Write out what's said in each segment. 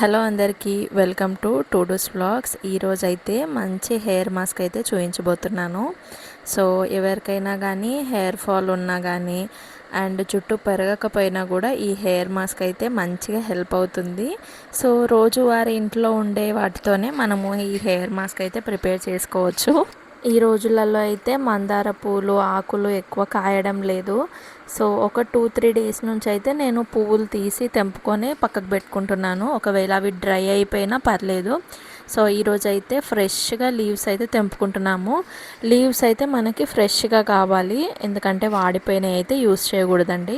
Hello అందరికీ, welcome to టూడూస్ vlogs. ఈరోజైతే మంచి హెయిర్ మాస్క్ అయితే చూపించబోతున్నాను. సో ఎవరికైనా కానీ హెయిర్ ఫాల్ ఉన్నా కానీ అండ్ జుట్టు పెరగకపోయినా కూడా ఈ హెయిర్ మాస్క్ అయితే మంచిగా హెల్ప్ అవుతుంది. సో రోజువారీ ఇంట్లో ఉండే వాటితోనే మనము ఈ హెయిర్ మాస్క్ అయితే ప్రిపేర్ చేసుకోవచ్చు. ఈ రోజులలో అయితే మందార పూలు ఆకులు ఎక్కువ కాయడం లేదు. సో ఒక 2-3 డేస్ నుంచి అయితే నేను పువ్వులు తీసి తెంపుకొని పక్కకు పెట్టుకుంటున్నాను. ఒకవేళ అవి డ్రై అయిపోయినా పర్లేదు. సో ఈరోజు అయితే ఫ్రెష్గా లీవ్స్ అయితే తెంపుకుంటున్నాము. లీవ్స్ అయితే మనకి ఫ్రెష్గా కావాలి, ఎందుకంటే వాడిపోయినవి అయితే యూస్ చేయకూడదండి.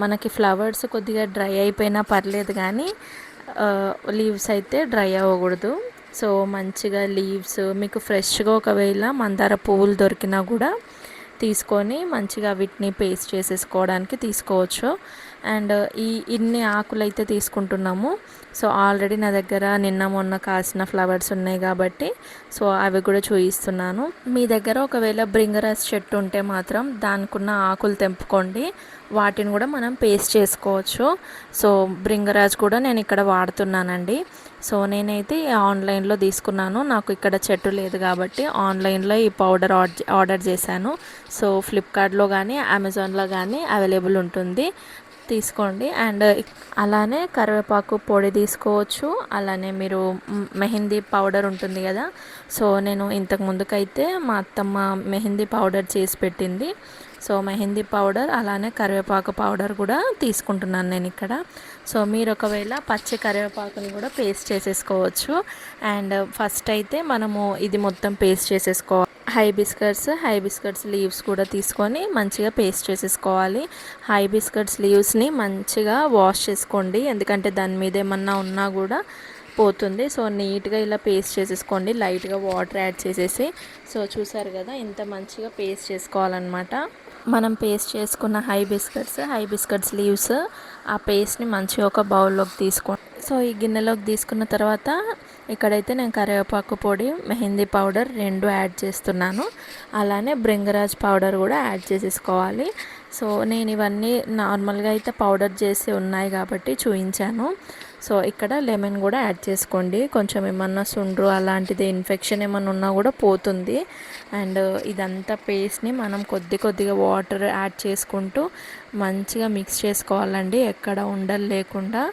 మనకి ఫ్లవర్స్ కొద్దిగా డ్రై అయిపోయినా పర్లేదు, కానీ లీవ్స్ అయితే డ్రై అవ్వకూడదు. సో మంచిగా లీవ్స్ మీకు ఫ్రెష్గా ఒకవేళ మందార పువ్వులు దొరికినా కూడా తీసుకొని మంచిగా వీటిని పేస్ట్ చేసేసుకోవడానికి తీసుకోవచ్చు. అండ్ ఇన్ని ఆకులు అయితే తీసుకుంటున్నాము. సో ఆల్రెడీ నా దగ్గర నిన్న మొన్న కాసిన ఫ్లవర్స్ ఉన్నాయి కాబట్టి సో అవి కూడా చూపిస్తున్నాను. మీ దగ్గర ఒకవేళ బ్రింగరాజ్ చెట్టు ఉంటే మాత్రం దానికి ఉన్న ఆకులు తెంపుకోండి, వాటిని కూడా మనం పేస్ట్ చేసుకోవచ్చు. సో బ్రింగరాజ్ కూడా నేను ఇక్కడ వాడుతున్నానండి. సో నేనైతే ఆన్లైన్లో తీసుకున్నాను, నాకు ఇక్కడ చెట్టు లేదు కాబట్టి ఆన్లైన్లో ఈ పౌడర్ ఆర్డర్ చేశాను. సో ఫ్లిప్కార్ట్లో కానీ అమెజాన్లో కానీ అవైలబుల్ ఉంటుంది, తీసుకోండి. అండ్ అలానే కరివేపాకు పొడి తీసుకోవచ్చు. అలానే మీరు మెహందీ పౌడర్ ఉంటుంది కదా, సో నేను ఇంతకు ముందుకైతే మా అత్తమ్మ మెహందీ పౌడర్ చేసి పెట్టింది. సో మెహందీ పౌడర్ అలానే కరివేపాకు పౌడర్ కూడా తీసుకుంటున్నాను నేను ఇక్కడ. సో మీరు ఒకవేళ పచ్చి కరివేపాకుని కూడా పేస్ట్ చేసేసుకోవచ్చు. అండ్ ఫస్ట్ అయితే మనము ఇది మొత్తం పేస్ట్ చేసేసుకోవాలి. హైబిస్కట్స్ లీవ్స్ కూడా తీసుకొని మంచిగా పేస్ట్ చేసేసుకోవాలి. హైబిస్కట్స్ లీవ్స్ని మంచిగా వాష్ చేసుకోండి, ఎందుకంటే దాని మీద ఏమన్నా ఉన్నా కూడా పోతుంది. సో నీట్గా ఇలా పేస్ట్ చేసేసుకోండి, లైట్గా వాటర్ యాడ్ చేసేసి. సో చూసారు కదా, ఇంత మంచిగా పేస్ట్ చేసుకోవాలన్నమాట. మనం పేస్ట్ చేసుకున్న హైబిస్కట్స్ లీవ్స్ ఆ పేస్ట్ని మంచిగా ఒక బౌల్లోకి తీసుకోండి. సో ఈ గిన్నెలోకి తీసుకున్న తర్వాత ఇక్కడైతే నేను కరివేపాకు పొడి మెహందీ పౌడర్ 2 యాడ్ చేస్తున్నాను. అలానే బ్రింగరాజ్ పౌడర్ కూడా యాడ్ చేసేసుకోవాలి. సో నేను ఇవన్నీ నార్మల్గా అయితే పౌడర్ చేసి ఉన్నాయి కాబట్టి చూపించాను. సో ఇక్కడ లెమన్ కూడా యాడ్ చేసుకోండి, కొంచెం ఏమన్నా సుండ్రు అలాంటిది ఇన్ఫెక్షన్ ఏమన్నా ఉన్నా కూడా పోతుంది. అండ్ ఇదంతా పేస్ట్ని మనం కొద్దిగా వాటర్ యాడ్ చేసుకుంటూ మంచిగా మిక్స్ చేసుకోవాలండి, ఎక్కడ ఉండలు లేకుండా.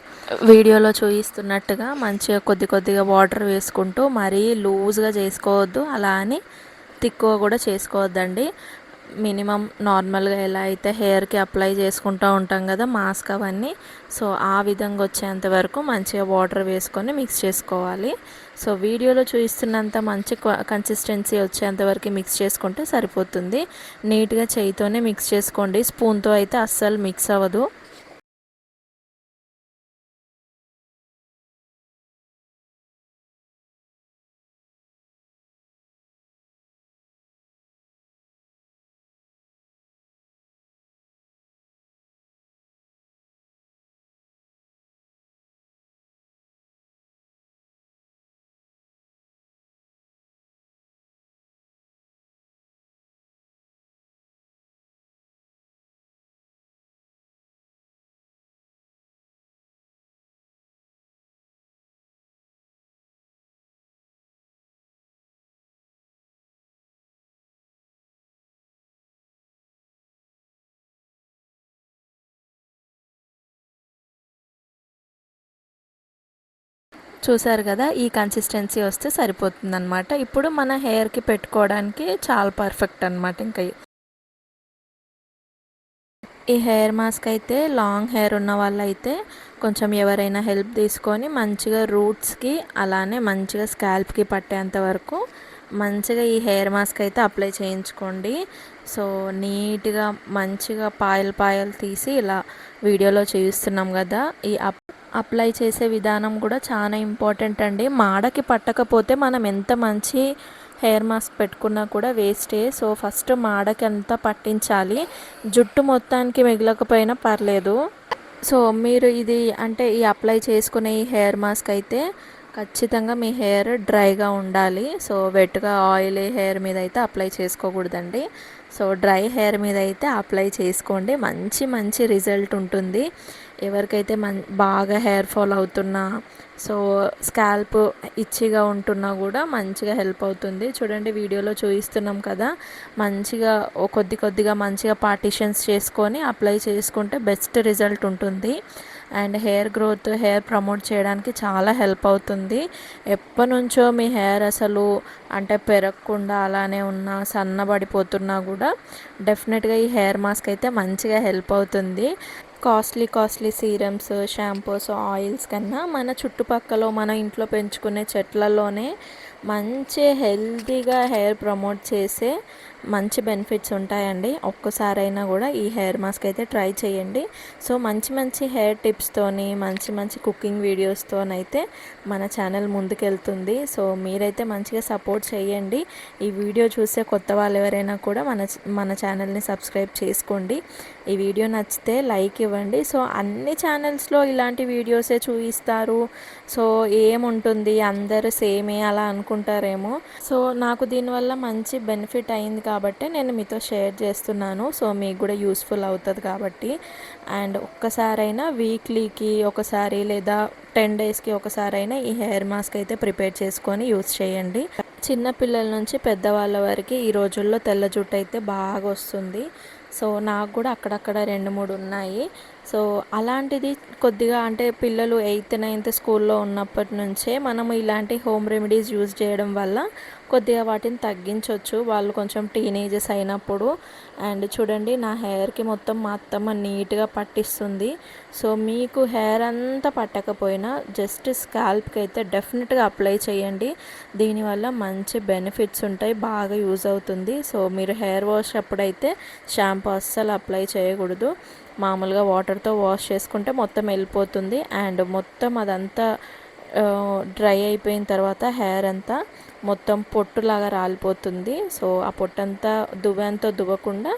వీడియోలో చూపిస్తున్నట్టుగా మంచిగా కొద్దిగా వాటర్ వేసుకుంటూ మరీ లూజ్గా చేసుకోవద్దు, అలా అని తిక్కువ కూడా చేసుకోవద్దండి. మినిమం నార్మల్గా ఎలా అయితే హెయిర్కి అప్లై చేసుకుంటూ ఉంటాం కదా మాస్క్ అవన్నీ, సో ఆ విధంగా వచ్చేంత వరకు మంచిగా వాటర్ వేసుకొని మిక్స్ చేసుకోవాలి. సో వీడియోలో చూపిస్తున్నంత మంచి కన్సిస్టెన్సీ వచ్చేంత వరకు మిక్స్ చేసుకుంటే సరిపోతుంది. నీట్గా చేయితోనే మిక్స్ చేసుకోండి, స్పూన్తో అయితే అస్సలు మిక్స్ అవ్వదు. చూసారు కదా, ఈ కన్సిస్టెన్సీ వస్తే సరిపోతుందన్నమాట. ఇప్పుడు మన హెయిర్కి పెట్టుకోవడానికి చాలా పర్ఫెక్ట్ అనమాట. ఇంకా ఈ హెయిర్ మాస్క్ అయితే లాంగ్ హెయిర్ ఉన్న వాళ్ళు అయితే కొంచెం ఎవరైనా హెల్ప్ తీసుకొని మంచిగా రూట్స్కి అలానే మంచిగా స్కాల్ప్కి పట్టేంత వరకు మంచిగా ఈ హెయిర్ మాస్క్ అయితే అప్లై చేయించుకోండి. సో నీట్గా మంచిగా పాయలు తీసి ఇలా వీడియోలో చూపిస్తున్నాం కదా, ఈ అప్లై చేసే విధానం కూడా చాలా ఇంపార్టెంట్ అండి. మాడకి పట్టకపోతే మనం ఎంత మంచి హెయిర్ మాస్క్ పెట్టుకున్నా కూడా వేస్టే. సో ఫస్ట్ మాడకి అంతా పట్టించాలి, జుట్టు మొత్తానికి మిగలకపోయినా పర్లేదు. సో మీరు ఇది అంటే ఈ అప్లై చేసుకునే ఈ హెయిర్ మాస్క్ అయితే ఖచ్చితంగా మీ హెయిర్ డ్రైగా ఉండాలి. సో వెట్గా ఆయిల్ హెయిర్ మీద అయితే అప్లై చేసుకోకూడదండి. సో డ్రై హెయిర్ మీద అయితే అప్లై చేసుకోండి, మంచి రిజల్ట్ ఉంటుంది. ఎవరికైతే బాగా హెయిర్ ఫాల్ అవుతున్నా, సో స్కాల్ప్ ఇచ్చిగా ఉంటున్నా కూడా మంచిగా హెల్ప్ అవుతుంది. చూడండి వీడియోలో చూపిస్తున్నాం కదా, మంచిగా కొద్దిగా మంచిగా పార్టిషన్స్ చేసుకొని అప్లై చేసుకుంటే బెస్ట్ రిజల్ట్ ఉంటుంది. And hair growth, hair promote చేయడానికి చాలా హెల్ప్ అవుతుంది. ఎప్పటి నుంచో మీ హెయిర్ అసలు అంటే పెరగకుండా అలానే ఉన్నా, సన్నబడిపోతున్నా కూడా డెఫినెట్గా ఈ హెయిర్ మాస్క్ అయితే మంచిగా హెల్ప్ అవుతుంది. కాస్ట్లీ సీరమ్స్, షాంపూస్, ఆయిల్స్ కన్నా మన చుట్టుపక్కల మన ఇంట్లో పెంచుకునే చెట్లలోనే మంచి హెల్తీగా హెయిర్ ప్రమోట్ చేసే మంచి బెనిఫిట్స్ ఉంటాయండి. ఒక్కసారైనా కూడా ఈ హెయిర్ మాస్క్ అయితే ట్రై చేయండి. సో మంచి హెయిర్ టిప్స్తోని, మంచి కుకింగ్ వీడియోస్తోనైతే మన ఛానల్ ముందుకెళ్తుంది. సో మీరైతే మంచిగా సపోర్ట్ చేయండి. ఈ వీడియో చూసే కొత్త వాళ్ళు ఎవరైనా కూడా మన ఛానల్ని సబ్స్క్రైబ్ చేసుకోండి. ఈ వీడియో నచ్చితే లైక్ ఇవ్వండి. సో అన్ని ఛానల్స్లో ఇలాంటి వీడియోసే చూపిస్తారు, సో ఏముంటుంది అందరూ సేమే అలా అనుకుంటారేమో. సో నాకు దీనివల్ల మంచి బెనిఫిట్ అయింది కాబట్టి నేను మీతో షేర్ చేస్తున్నాను. సో మీకు కూడా యూస్ఫుల్ అవుతుంది కాబట్టి. అండ్ ఒక్కసారైనా వీక్లీకి ఒకసారి లేదా 10 డేస్కి ఒకసారైనా ఈ హెయిర్ మాస్క్ అయితే ప్రిపేర్ చేసుకొని యూస్ చేయండి. చిన్న పిల్లల నుంచి పెద్దవాళ్ళ వరకు ఈ రోజుల్లో తెల్ల జుట్టు అయితే బాగా వస్తుంది. సో నాకు కూడా అక్కడక్కడ 2-3 ఉన్నాయి. సో అలాంటిది కొద్దిగా అంటే పిల్లలు 8th 9th స్కూల్లో ఉన్నప్పటి నుంచే మనము ఇలాంటి హోమ్ రెమెడీస్ యూజ్ చేయడం వల్ల కొద్దిగా వాటిని తగ్గించవచ్చు వాళ్ళు కొంచెం టీనేజెస్ అయినప్పుడు. అండ్ చూడండి నా హెయిర్కి మొత్తం మా అత్తమ్మ నీట్గా పట్టిస్తుంది. సో మీకు హెయిర్ అంతా పట్టకపోయినా జస్ట్ స్కాల్ప్కి అయితే డెఫినెట్గా అప్లై చేయండి. దీనివల్ల మంచి బెనిఫిట్స్ ఉంటాయి, బాగా యూజ్ అవుతుంది. సో మీరు హెయిర్ వాష్ అప్పుడైతే షాంపూ అస్సలు అప్లై చేయకూడదు. మామూలుగా వాటర్తో వాష్ చేసుకుంటే మొత్తం వెళ్ళిపోతుంది. అండ్ మొత్తం అదంతా డ్రై అయిపోయిన తర్వాత హెయిర్ అంతా మొత్తం పొట్టులాగా రాలిపోతుంది. సో ఆ పొట్టంతా దువ్వెనతో దువ్వకుండా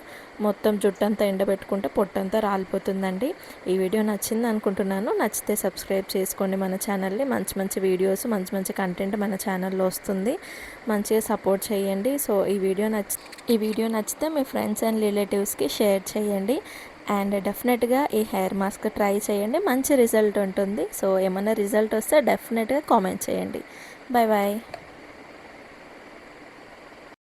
మొత్తం జుట్టంతా ఎండబెట్టుకుంటే పొట్టంతా రాలిపోతుందండి. ఈ వీడియో నచ్చింది అనుకుంటున్నాను. నచ్చితే సబ్స్క్రైబ్ చేసుకోండి మన ఛానల్ని. మంచి వీడియోస్, మంచి కంటెంట్ మన ఛానల్లో వస్తుంది. మంచిగా సపోర్ట్ చేయండి. సో ఈ వీడియో నచ్చితే మీ ఫ్రెండ్స్ అండ్ రిలేటివ్స్కి షేర్ చేయండి. అండ్ డెఫినెట్గా ఈ హెయిర్ మాస్క్ ట్రై చేయండి, మంచి రిజల్ట్ ఉంటుంది. సో ఏమైనా రిజల్ట్ వస్తే డెఫినెట్గా కామెంట్ చేయండి. బాయ్.